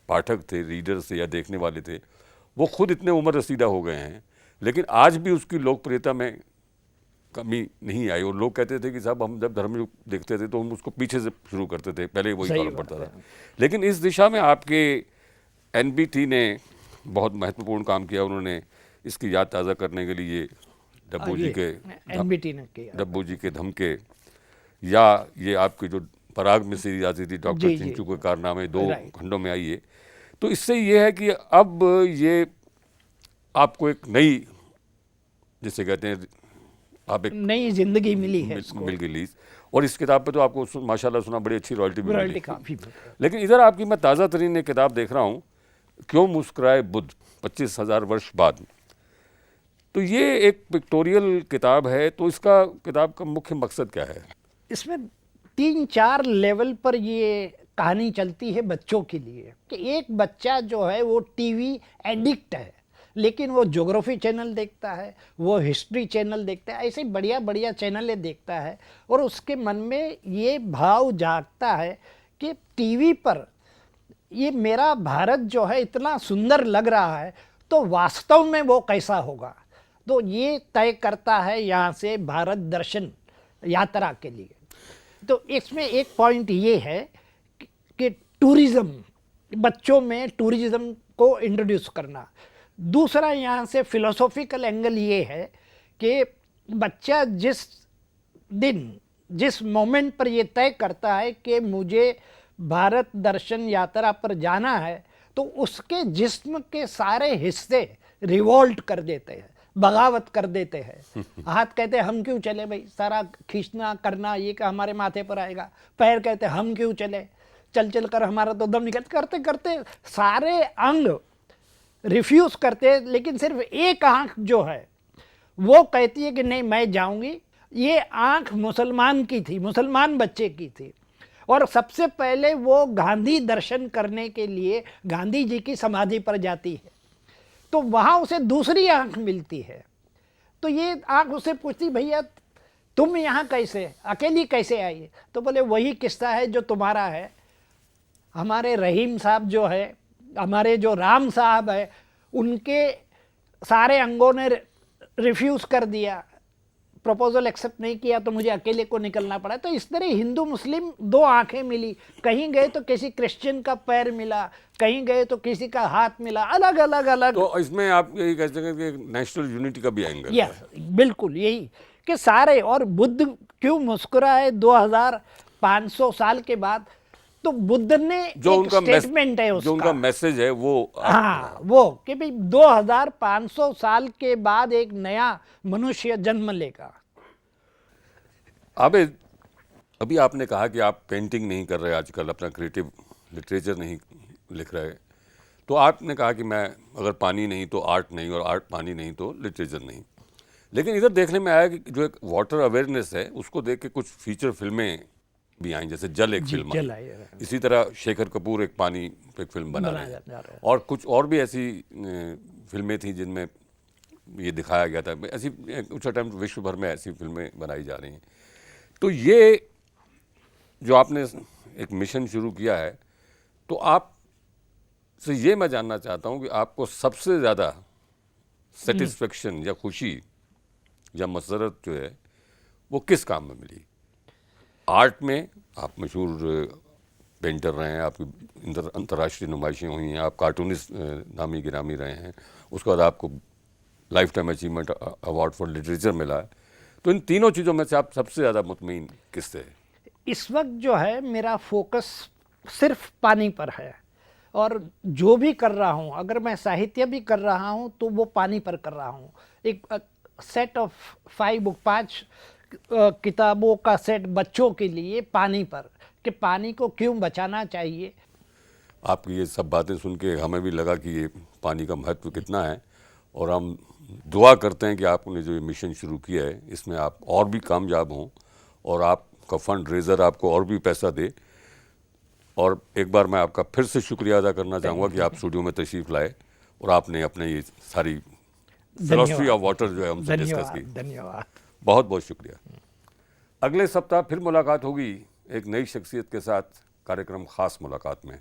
पाठक थे, रीडर्स थे या देखने वाले थे, वो खुद इतने उम्र रसीदा हो गए हैं, लेकिन आज भी उसकी लोकप्रियता में कमी नहीं आई। और लोग कहते थे कि साहब हम जब धर्मयुग देखते थे तो हम उसको पीछे से शुरू करते थे, पहले वही फॉलो पड़ता था। लेकिन इस दिशा में आपके एनबीटी ने बहुत महत्वपूर्ण काम किया। उन्होंने इसकी याद ताज़ा करने के लिए डब्बू जी के एनबीटी ने किया, डब्बू जी के धमके, या ये आपकी जो पराग में सीरीज आती थी डॉक्टर चिंचू के कारनामे, 2 खंडों में आई है। तो इससे ये है कि अब ये आपको एक नई, जिसे कहते हैं, आप एक नई जिंदगी मिली है, मिल गई लीज। और इस किताब पे तो आपको माशाल्लाह सुना बड़ी अच्छी रॉयल्टी भी मिली। काफी। लेकिन इधर आपकी मैं ताज़ा तरीन एक किताब देख रहा हूँ, क्यों मुस्कुराए बुद्ध 25,000 वर्ष बाद। तो ये एक पिक्टोरियल किताब है, तो इसका किताब का मुख्य मकसद क्या है? इसमें 3-4 लेवल पर ये कहानी चलती है बच्चों के लिए, कि एक बच्चा जो है वो टीवी एडिक्ट है, लेकिन वो ज्योग्राफी चैनल देखता है, वो हिस्ट्री चैनल देखता है, ऐसे बढ़िया बढ़िया चैनलें देखता है, और उसके मन में ये भाव जागता है कि टीवी पर ये मेरा भारत जो है इतना सुंदर लग रहा है, तो वास्तव में वो कैसा होगा। तो ये तय करता है यहाँ से भारत दर्शन यात्रा के लिए। तो इसमें एक पॉइंट ये है कि टूरिज्म, बच्चों में टूरिज्म को इंट्रोड्यूस करना। दूसरा यहाँ से फिलोसॉफिकल एंगल ये है कि बच्चा जिस दिन, जिस मोमेंट पर ये तय करता है कि मुझे भारत दर्शन यात्रा पर जाना है, तो उसके जिस्म के सारे हिस्से रिवोल्ट कर देते हैं, बगावत कर देते हैं। हाथ कहते हैं हम क्यों चले भाई, सारा खींचना करना ये का हमारे माथे पर आएगा। पैर कहते हैं हम क्यों चले, चल चल कर हमारा तो दम निकल, करते करते सारे अंग रिफ्यूज करते हैं, लेकिन सिर्फ एक आंख जो है वो कहती है कि नहीं मैं जाऊंगी। ये आंख मुसलमान की थी, मुसलमान बच्चे की थी, और सबसे पहले वो गांधी दर्शन करने के लिए गांधी जी की समाधि पर जाती है, तो वहाँ उसे दूसरी आंख मिलती है। तो ये आंख उसे पूछती भैया तुम यहाँ कैसे, अकेली कैसे आई? तो बोले वही किस्सा है जो तुम्हारा है। हमारे रहीम साहब जो है, हमारे जो राम साहब है, उनके सारे अंगों ने रिफ्यूज़ कर दिया, प्रपोजल एक्सेप्ट नहीं किया, तो मुझे अकेले को निकलना पड़ा। तो इस तरह हिंदू मुस्लिम 2 आंखें मिली, कहीं गए तो किसी क्रिश्चियन का पैर मिला, कहीं गए तो किसी का हाथ मिला, अलग अलग अलग। तो इसमें आप यही कह सकते हैं कि नेशनल यूनिटी का भी एंगल है। बिल्कुल यही कि सारे, और बुद्ध क्यों मुस्कुराए 2500 साल के बाद, तो बुद्ध ने जो एक उनका स्टेटमेंट है उसका, जो उनका मैसेज है वो, हाँ, वो कि भाई 2500 साल के बाद एक नया मनुष्य जन्म लेगा। अभी आपने कहा कि आप पेंटिंग नहीं कर रहे आजकल, अपना क्रिएटिव लिटरेचर नहीं लिख रहे, तो आपने कहा कि मैं अगर पानी नहीं तो आर्ट नहीं, और आर्ट पानी नहीं तो लिटरेचर नहीं। लेकिन इधर देखने में आया कि जो एक वाटर अवेयरनेस है उसको देख के कुछ फीचर फिल्में भी आई, जैसे जल एक फिल्म आई, इसी तरह शेखर कपूर एक पानी पे एक फिल्म बना रहे हैं, और कुछ और भी ऐसी फिल्में थी जिनमें ये दिखाया गया था। ऐसी कुछ अटेम्प्ट विश्व भर में ऐसी फिल्में बनाई जा रही हैं। तो ये जो आपने एक मिशन शुरू किया है, तो आप से ये मैं जानना चाहता हूँ कि आपको सबसे ज़्यादा सेटिस्फेक्शन या खुशी या मसरत जो है वो किस काम में मिली? आर्ट में आप मशहूर पेंटर रहे हैं, आपकी अंतर्राष्ट्रीय नुमाइशें हुई हैं, आप कार्टूनिस्ट नामी गिरामी रहे हैं, उसके बाद आपको life time achievement award for literature मिला है। तो इन तीनों चीज़ों में से आप सबसे ज़्यादा मुतमईन किससे है? इस वक्त जो है मेरा फोकस सिर्फ पानी पर है, और जो भी कर रहा हूँ, अगर मैं साहित्य भी कर रहा हूँ तो वो पानी पर कर रहा हूँ। एक सेट ऑफ 5 किताबों का सेट बच्चों के लिए पानी पर, कि पानी को क्यों बचाना चाहिए। आपकी ये सब बातें सुन के हमें भी लगा कि ये पानी का महत्व कितना है, और हम दुआ करते हैं कि आपने जो ये मिशन शुरू किया है इसमें आप और भी कामयाब हों, और आपका फंड रेजर आपको और भी पैसा दे। और एक बार मैं आपका फिर से शुक्रिया अदा करना चाहूँगा कि आप स्टूडियो में तशरीफ़ लाए और आपने अपने ये सारी फिलॉसफी ऑफ वाटर जो है हमसे डिस्कस की। धन्यवाद, बहुत बहुत शुक्रिया। अगले सप्ताह फिर मुलाकात होगी एक नई शख्सियत के साथ, कार्यक्रम खास मुलाकात में।